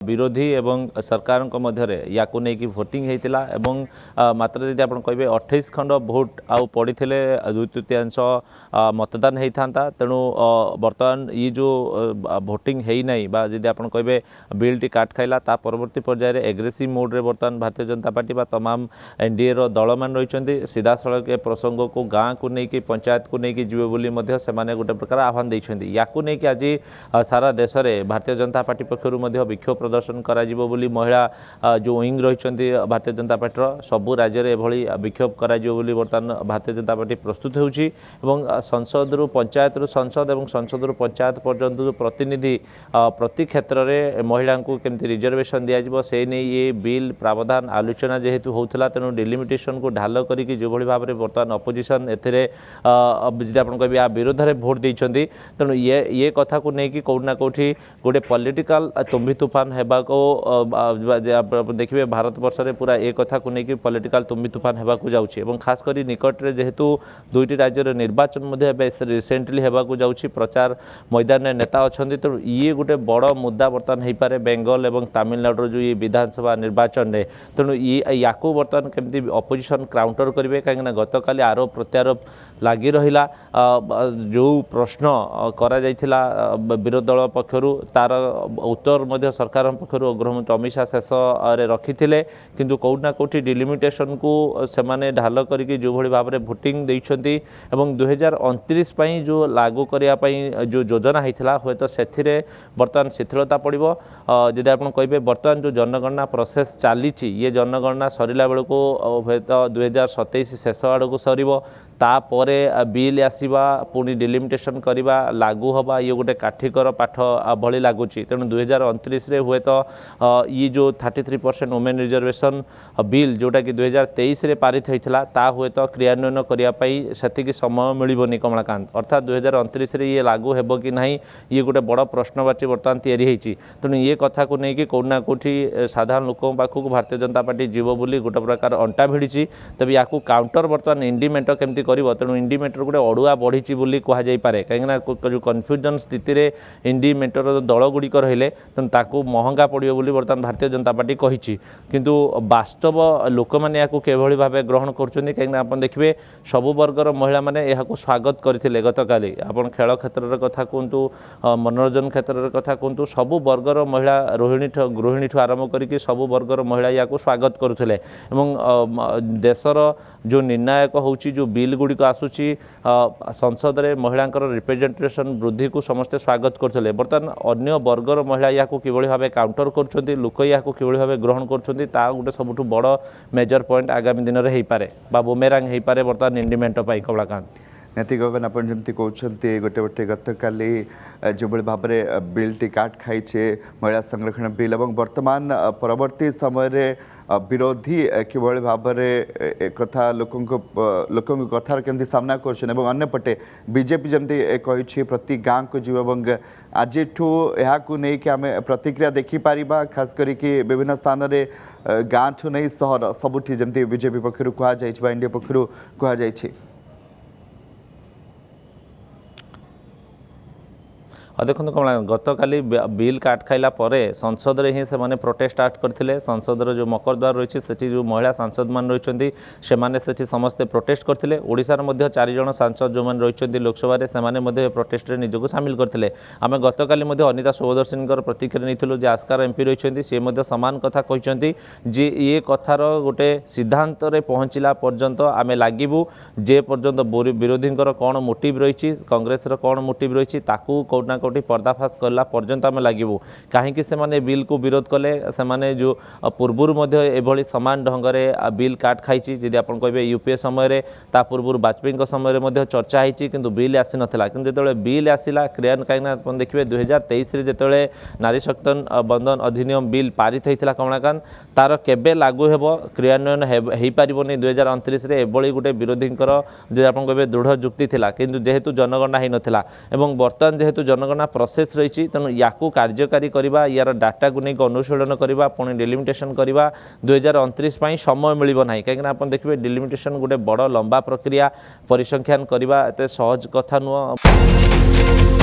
विरोधी एवं सरकार मध्य या भोटिंग होता एवं मात्र यदि आप कहे 28 खंड भोट आउ पड़ी थे 2/3 मतदान होता तेणु बर्तमान ये जो भोटिंग है ना जदि आप कहे बिल टी काट खाइला ता परवर्ती पर्यायर एग्रेसिव मोड रे बर्तमान भारतीय जनता पार्टी तमाम एनडीए रो दल मान रही सीधा सड़क प्रसंग को गाँव को लेकिन पंचायत को लेकिन जीवे बोली गोटे प्रकार आह्वान देते या आज सारा देश में भारतीय जनता पार्टी पक्षर विक्षोभ प्रदर्शन करा बोली महिला जो विंग रही भारतीय जनता पार्टी सबू राज्य में एभली विक्षोभ करा बोली बर्तमान भारतीय जनता पार्टी प्रस्तुत होउछि एवं संसद रु पंचायत रु संसद एवं संसद रु पंचायत पर्यंत जो प्रतिनिधि प्रति क्षेत्र में महिला को केमती रिजर्वेशन दिज्व से नहीं ये बिल प्रावधान आलोचना जेहेतु होता तेणु डिलिमिटेशन को ढाल करके जो भाव में बर्तमान अपोजिशन एथिरे जदि आप कहे आ विरोध में भोट देइछंती तेणु ये कथा को लेकिन कौटना कौटी गोटे पॉलिटिकल तुम्बी तूफान होगा देखिए भारत वर्ष में पूरा एक कथा को लेकिन पॉलिटिकल तुम्बी तूफान होगा जाऊँगी खास कर निकट में जेहेतु दुईटी राज्य निर्वाचन रिसेंटली होगा जाऊँगी प्रचार मैदान में नेता अच्छा तेणु ये गोटे बड़ मुद्दा बर्तमान हो पारे बेंगल और तमिलनाडु जो ये विधानसभा निर्वाचन में तेणु या बर्तमान केमती अपोजिशन काउंटर करेंगे कहीं गत काली आरोप प्रत्यारोप लगी रहा जो प्रश्न करा विरोधी दल पक्षर तार उत्तर सरकार पक्षर गृहमंत्री अमित शाह शेष रखी किंतु कौटना कौटी डिलिमिटेशन को सेमाने ढाल करके जो भली भाव में भोटिंग देइछंती एवं 2029 पई जो लागू करने जो योजना होता हे तो से बर्तमान शिथिलता पड़ो जदि आप कहे बर्तमान जो जनगणना प्रोसेस चली ये जनगणना सरला बेलू हे तो 2027 शेष आड़ को सर तापर बिल आसवा पुणी डिलिमिटेशन करवा लागू हवा ये गोटे काठिकर पाठ भली लगुच तेणु 2029 हुए तो ये जो 33% वुमेन रिजर्वेशन बिल जोटा कि 2023 रे पारित होता ता हुए तो क्रियान्वयन करने से समय मिलनी कमलाकांत अर्थात 2029 रे ये लागू हेबो कि नहीं ये गोटे बड़ प्रश्नवाची बर्तमान तैयारी होती तेणु ये कथा को लेकिन कौटना कौटी साधारण लोकों पाखक भारतीय जनता पार्टी जीव बोली गोटे प्रकार अंटा भिड़ी तब या काउंटर बर्तमान इंडिमेंट केमती कर तेणु इंडिमेंटर गोटे अड़ुआ बढ़ी कहुपे कहीं जो कन्फ्यूजन स्थिति रे इंडिमेंटर दल गुड़िक रहिले तेणु महंगा पड़ो बोली बर्तमान भारतीय जनता पार्टी कही किंतु वास्तव लोक मैंने केभली भाव ग्रहण कर कहीं आप देखिए सबु वर्गर महिला मैंने यहाँ स्वागत करते गत काली आप खेल क्षेत्र कथा कहतु मनोरंजन क्षेत्र कथा कहतु सबु वर्गर महिला गृहिणी आरंभ करके सबु वर्गर महिला या स्वागत करुले देशर जो निर्णायक होची जो बिल गुड़िक आसूची संसद में महिला रिप्रेजेंटेशन वृद्धि को समस्ते स्वागत करते बर्तमान अन्य वर्गर महिला या किभली भाव काउंटर कर लोक या किभली भाव ग्रहण कर गोटे सबुठ बड़ मेजर पॉइंट आगामी दिन में हो पारे बुमेरांग हो पारे बर्तमान इंडिमेंट कमलाकांत निति गगन आप जमी कहते गोटे गोटे गत काली जो भाव में बिल टी काट खाई महिला संरक्षण बिल और बर्तमान परवर्ती समय विरोधी किभली भाव में कथा लोकों कथार केमती सामना करपटे बीजेपी जमी कही प्रति गाँव को जीव आज नहीं आम प्रतिक्रिया देखिपर खास करके विभिन्न स्थान में गाँ ठू नहीं सहर सबुठी जमी बीजेपी पक्षर कहुई एनडीए पक्षर कहुई देखो कमला गत काली बिल काट खाइला परे संसद रे ही से माने प्रोटेस्ट स्टार्ट करथिले संसद रो जो मकरद्वार रही से जो महिला सांसद मान रही से माने से समस्ते प्रोटेस्ट करथिले ओडिशार मध्ये 4 जण सांसद जो मान रही लोकसभा रे से माने मध्ये प्रोटेस्ट रे निजको शामिल करथिले आमे गत काली मध्ये अनिता सुभदर्शनीकर प्रतिक्रिया नैथिलु जे आस्कार एमपी रही से मध्ये समान कथा कहिसंती जे ये कथार गोटे सिद्धांत रे पहुँचला पर्यंत आमे लागिबु जे पर्यंत विरोधींकर कौन मोटिव रही कांग्रेस रो कौन मोटिव रही ताकू कौटना पर्दाफाश करला पर्यंत आम लगे कहीं से माने बिल को विरोध कले से माने जो पूर्वर एभली सामान ढंग से बिल काट खाई जदि आप कहे यूपीए समय ता पूर्व वाजपेयी समय चर्चा होती किंतु बिल आसी नाला कि जो बिल आसला क्रियान कहीं देखिए 2023 जो नारी शक्ति बंधन अधिनियम बिल पारित होता कमलाकांत तार केबे लागू हेब क्रियान्वयन हो पारनी 2029 एभली गोटे विरोधींकर जो आप कहे दृढ़ जुक्ति थिला किंतु जेहेतु जनगणना हो नाला एवं बर्तमान जेहेतु जनगणना प्रोसेस रही तेणु या कार्यकारी करवा यार डाटा को लेकिन अनुशीलन करवा पुणी डिलिमिटेशन करवा 2029 समय मिल ना कहीं आप देखिए डिलिमिटेशन गोटे बड़ लंबा प्रक्रिया परिसंख्यान करवा एत सहज कथा नुह।